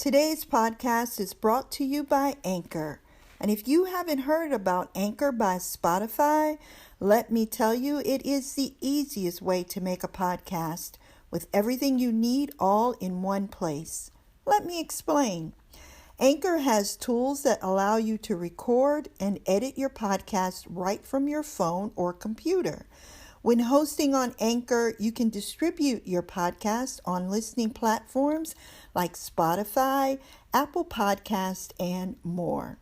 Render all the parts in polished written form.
Today's podcast is brought to you by Anchor. And if you haven't heard about Anchor by Spotify, let me tell you, it is the easiest way to make a podcast with everything you need all in one place. Let me explain. Anchor has tools that allow you to record and edit your podcast right from your phone or computer. When hosting on Anchor, you can distribute your podcast on listening platforms like Spotify, Apple Podcast, and more.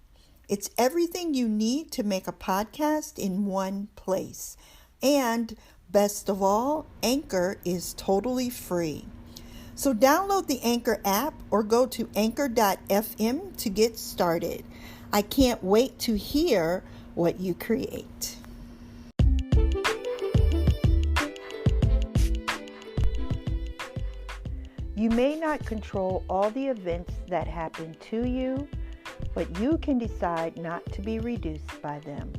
It's everything you need to make a podcast in one place. And best of all, Anchor is totally free. So download the Anchor app or go to anchor.fm to get started. I can't wait to hear what you create. You may not control all the events that happen to you, but you can decide not to be reduced by them.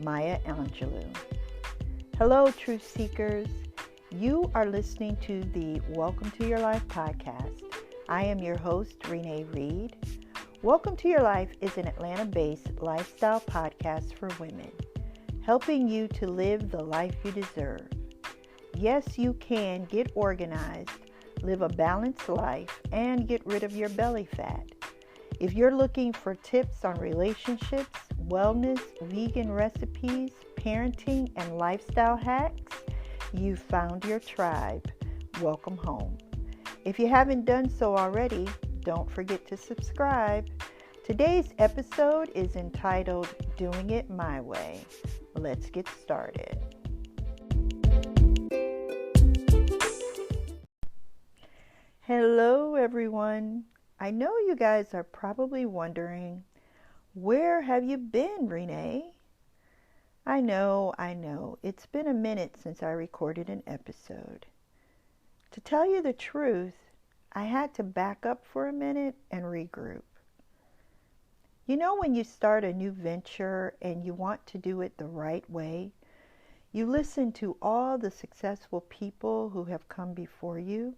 Maya Angelou. Hello, truth seekers. You are listening to the Welcome to Your Life podcast. I am your host, Renee Reed. Welcome to Your Life is an Atlanta-based lifestyle podcast for women, helping you to live the life you deserve. Yes, you can get organized, live a balanced life, and get rid of your belly fat. If you're looking for tips on relationships, wellness, vegan recipes, parenting, and lifestyle hacks, you've found your tribe. Welcome home. If you haven't done so already, don't forget to subscribe. Today's episode is entitled Doing It My Way. Let's get started. Hello, everyone. I know you guys are probably wondering, where have you been, Renee? I know. It's been a minute since I recorded an episode. To tell you the truth, I had to back up for a minute and regroup. You know, when you start a new venture and you want to do it the right way, you listen to all the successful people who have come before you.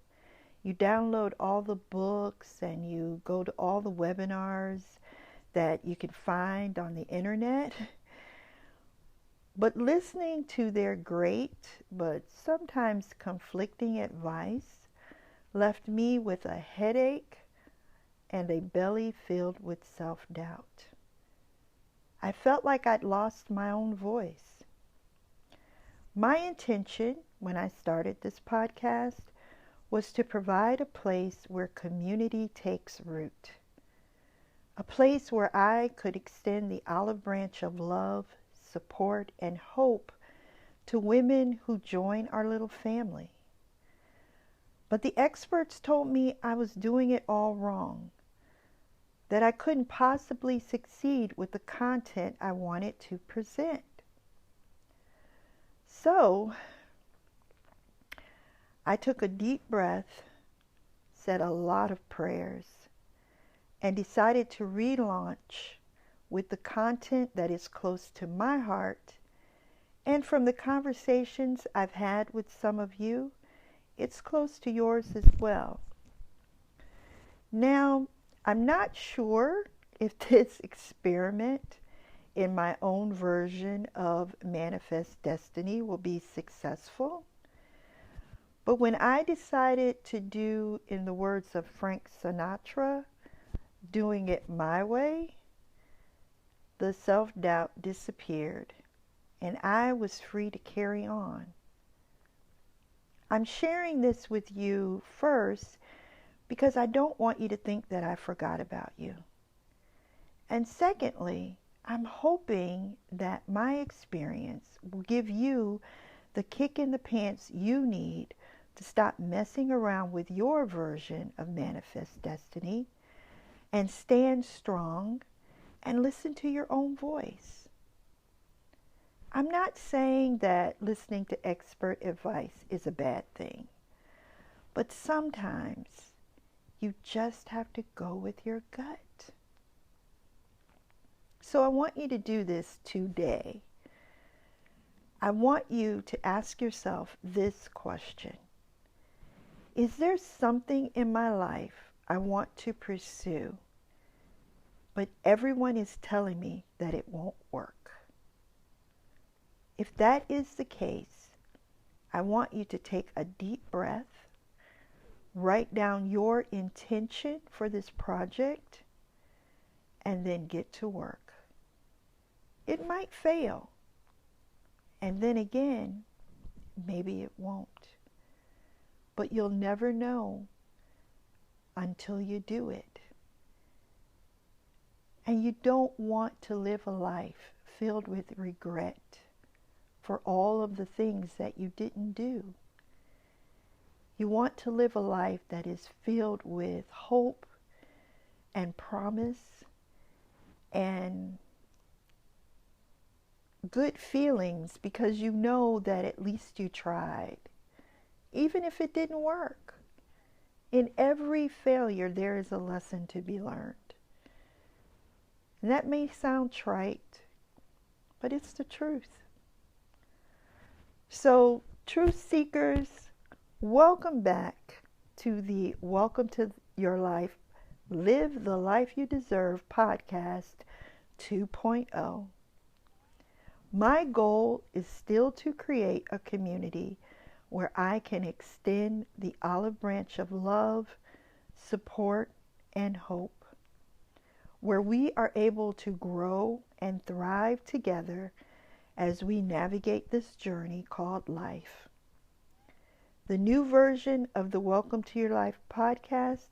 You download all the books and you go to all the webinars that you can find on the internet. But listening to their great but sometimes conflicting advice left me with a headache and a belly filled with self-doubt. I felt like I'd lost my own voice. My intention when I started this podcast was to provide a place where community takes root. A place where I could extend the olive branch of love, support, and hope to women who join our little family. But the experts told me I was doing it all wrong, that I couldn't possibly succeed with the content I wanted to present. So, I took a deep breath, said a lot of prayers, and decided to relaunch with the content that is close to my heart. And from the conversations I've had with some of you, it's close to yours as well. Now, I'm not sure if this experiment in my own version of Manifest Destiny will be successful. But when I decided to do, in the words of Frank Sinatra, doing it my way, the self-doubt disappeared and I was free to carry on. I'm sharing this with you first because I don't want you to think that I forgot about you. And secondly, I'm hoping that my experience will give you the kick in the pants you need to stop messing around with your version of Manifest Destiny and stand strong and listen to your own voice. I'm not saying that listening to expert advice is a bad thing, but sometimes you just have to go with your gut. So I want you to do this today. I want you to ask yourself this question. Is there something in my life I want to pursue, but everyone is telling me that it won't work. If that is the case, I want you to take a deep breath, write down your intention for this project, and then get to work. It might fail, and then again, maybe it won't. But you'll never know until you do it. And you don't want to live a life filled with regret for all of the things that you didn't do. You want to live a life that is filled with hope and promise and good feelings, because you know that at least you tried, even if it didn't work. In every failure, there is a lesson to be learned. And that may sound trite, but it's the truth. So, truth seekers, welcome back to the Welcome to Your Life, Live the Life You Deserve podcast 2.0. My goal is still to create a community where I can extend the olive branch of love, support, and hope, where we are able to grow and thrive together as we navigate this journey called life. The new version of the Welcome to Your Life podcast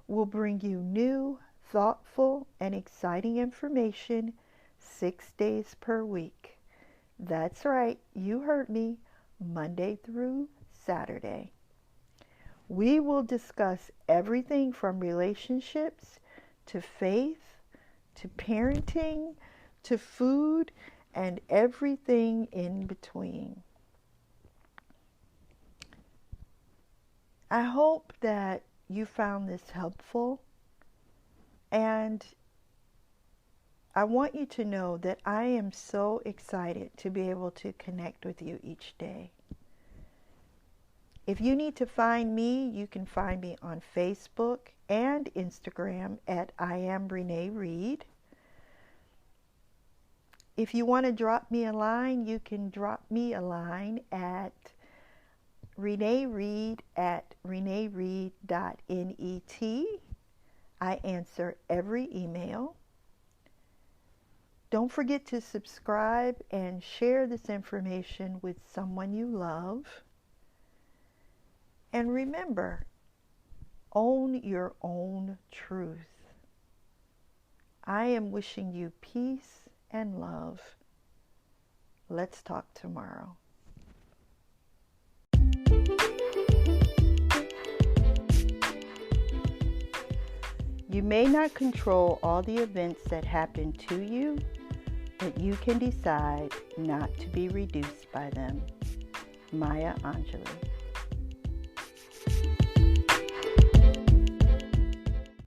will bring you new, thoughtful, and exciting information 6 days per week. That's right, you heard me, Monday through Saturday. We will discuss everything from relationships to faith, to parenting, to food, and everything in between. I hope that you found this helpful, and I want you to know that I am so excited to be able to connect with you each day. If you need to find me, you can find me on Facebook and Instagram at I am Renee Reed. If you want to drop me a line, you can drop me a line at reneereed@reneereed.net. I answer every email. Don't forget to subscribe and share this information with someone you love. And remember, own your own truth. I am wishing you peace and love. Let's talk tomorrow. You may not control all the events that happen to you, but you can decide not to be reduced by them. Maya Angelou.